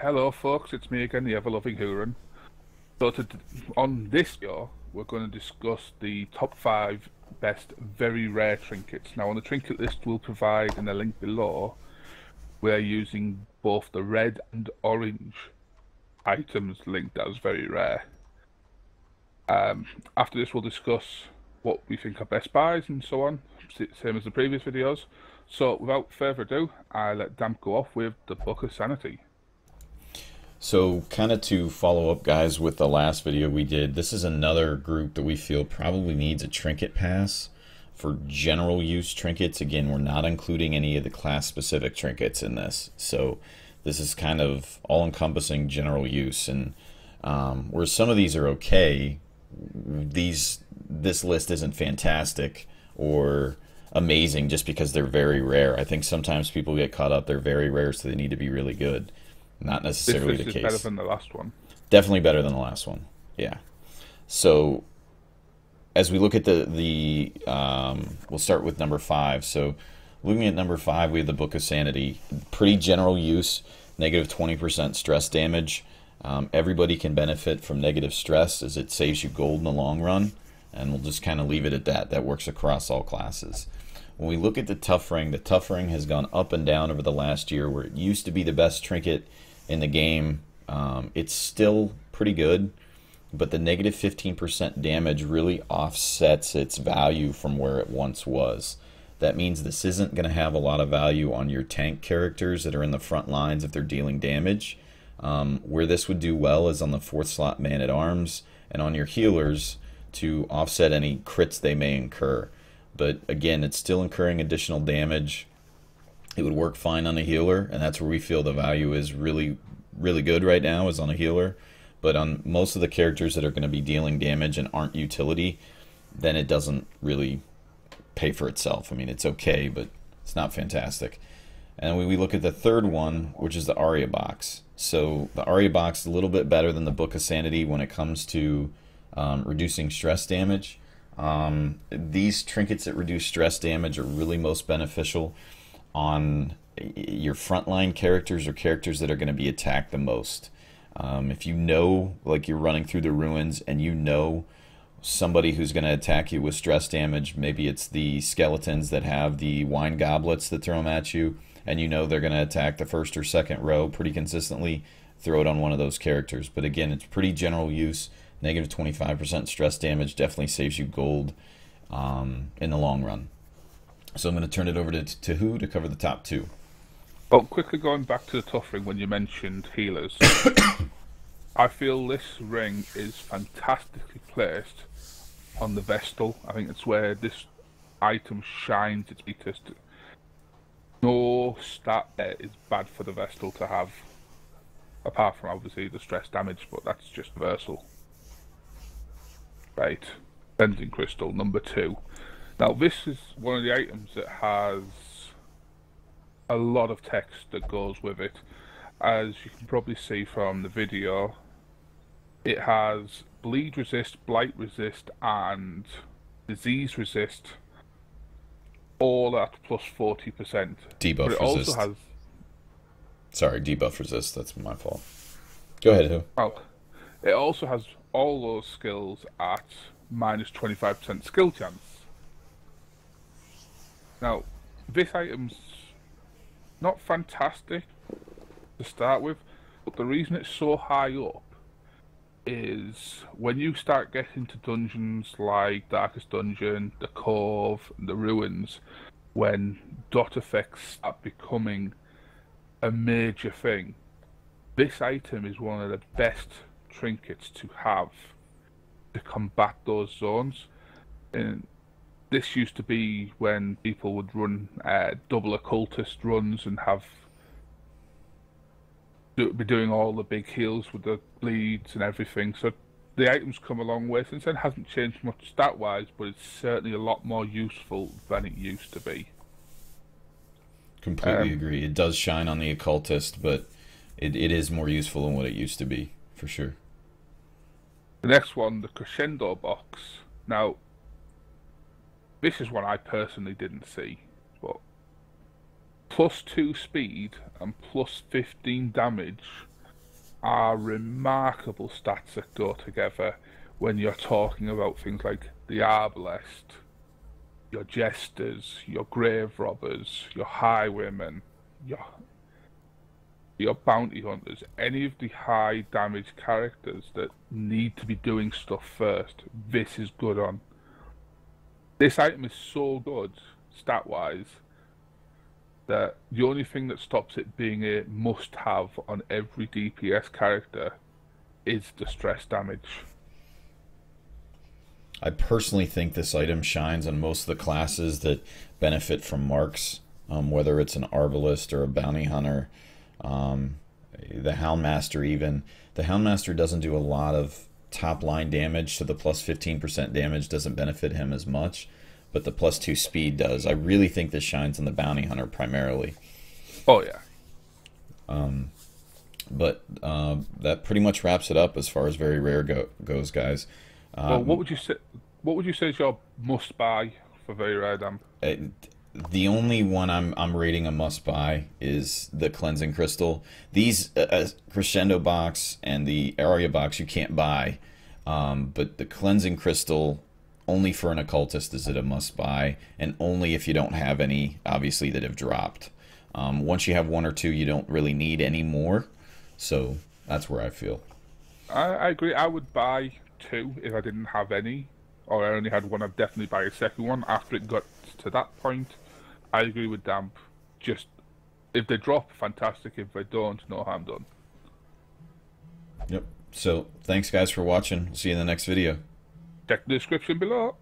Hello, folks. It's me again, the ever-loving Huuran. On this video, we're going to discuss the top 5 best very rare trinkets. Now, on the trinket list we'll provide in the link below, we're using both the red and orange items linked as very rare. After this, we'll discuss what we think are best buys and so on, same as the previous videos. So, without further ado, I let Damp go off with the Book of Sanity. So kind of to follow up, guys, with the last video we did, this is another group that we feel probably needs a trinket pass for general use trinkets. Again, we're not including any of the class specific trinkets in this. So this is kind of all-encompassing general use. And where some of these are okay, this list isn't fantastic or amazing just because they're very rare. I think sometimes people get caught up, they're very rare, so they need to be really good. Not necessarily the case. This is better than the last one. Definitely better than the last one. Yeah. So as we look at we'll start with number 5. So looking at number 5, we have the Book of Sanity. Pretty general use, negative 20% stress damage. Everybody can benefit from negative stress as it saves you gold in the long run. And we'll just kind of leave it at that. That works across all classes. When we look at the Tough Ring has gone up and down over the last year, where it used to be the best trinket in the game. It's still pretty good, but the negative 15% damage really offsets its value from where it once was. That means this isn't going to have a lot of value on your tank characters that are in the front lines if they're dealing damage. Where this would do well is on the 4th slot Man-at-Arms and on your healers to offset any crits they may incur. But again, it's still incurring additional damage. It would work fine on a healer, and that's where we feel the value is really, really good right now, is on a healer. But on most of the characters that are going to be dealing damage and aren't utility, then it doesn't really pay for itself. I mean, it's okay, but it's not fantastic. And when we look at the third one, which is the Aria box. So the Aria box is a little bit better than the Book of Sanity when it comes to reducing stress damage. These trinkets that reduce stress damage are really most beneficial on your frontline characters or characters that are going to be attacked the most. If you know, like you're running through the ruins and you know somebody who's going to attack you with stress damage, maybe it's the skeletons that have the wine goblets that throw them at you, and you know they're going to attack the first or second row pretty consistently, throw it on one of those characters. But again, it's pretty general use. Negative 25% stress damage definitely saves you gold in the long run. So I'm going to turn it over to Who to cover the top 2. Well, quickly going back to the Tough Ring when you mentioned healers. I feel this ring is fantastically placed on the Vestal. I think it's where this item shines its brightest. No stat there is bad for the Vestal to have, apart from obviously the stress damage, but that's just universal. Right, Bending Crystal, number 2. Now this is one of the items that has a lot of text that goes with it. As you can probably see from the video, it has bleed resist, blight resist and disease resist, all at plus 40%. Debuff but it resist. Also has... Sorry, debuff resist, that's my fault. Go ahead, Who. Well, it also has all those skills at minus 25% skill chance. Now, this item's not fantastic to start with, but the reason it's so high up is when you start getting to dungeons like Darkest Dungeon, the Cove, and the Ruins, when dot effects start becoming a major thing, this item is one of the best trinkets to have to combat those zones. And this used to be when people would run double occultist runs and be doing all the big heals with the bleeds and everything. So the item's come a long way since then. Hasn't changed much stat wise, but it's certainly a lot more useful than it used to be. Completely agree. It does shine on the occultist, but it is more useful than what it used to be, for sure. The next one, the Crescendo box. Now, this is one I personally didn't see, but +2 speed and +15 damage are remarkable stats that go together when you're talking about things like the Arbalest, your Jesters, your Grave Robbers, your Highwaymen, your Bounty Hunters, any of the high damage characters that need to be doing stuff first. This is good on. This item is so good, stat-wise, that the only thing that stops it being a must-have on every DPS character is the stress damage. I personally think this item shines on most of the classes that benefit from marks, whether it's an Arbalest or a Bounty Hunter, the Houndmaster even. The Houndmaster doesn't do a lot of top-line damage, so the plus 15% damage doesn't benefit him as much, but the plus 2 speed does. I really think this shines on the Bounty Hunter primarily. Oh, yeah. But that pretty much wraps it up as far as very rare goes, guys. Well, what would you say? What would you say is your must buy for very rare damp? The only one I'm rating a must buy is the Cleansing Crystal. These Crescendo box and the Aria box you can't buy, but the Cleansing Crystal, only for an occultist is it a must buy, and only if you don't have any, obviously, that have dropped. Once you have one or two, you don't really need any more. So that's where I feel. I agree. I would buy 2 if I didn't have any, or I only had one. I'd definitely buy a second one after it got to that point. I agree with Damp. Just if they drop, fantastic. If they don't, no harm done. Yep. So thanks, guys, for watching. See you in the next video. Check the description below.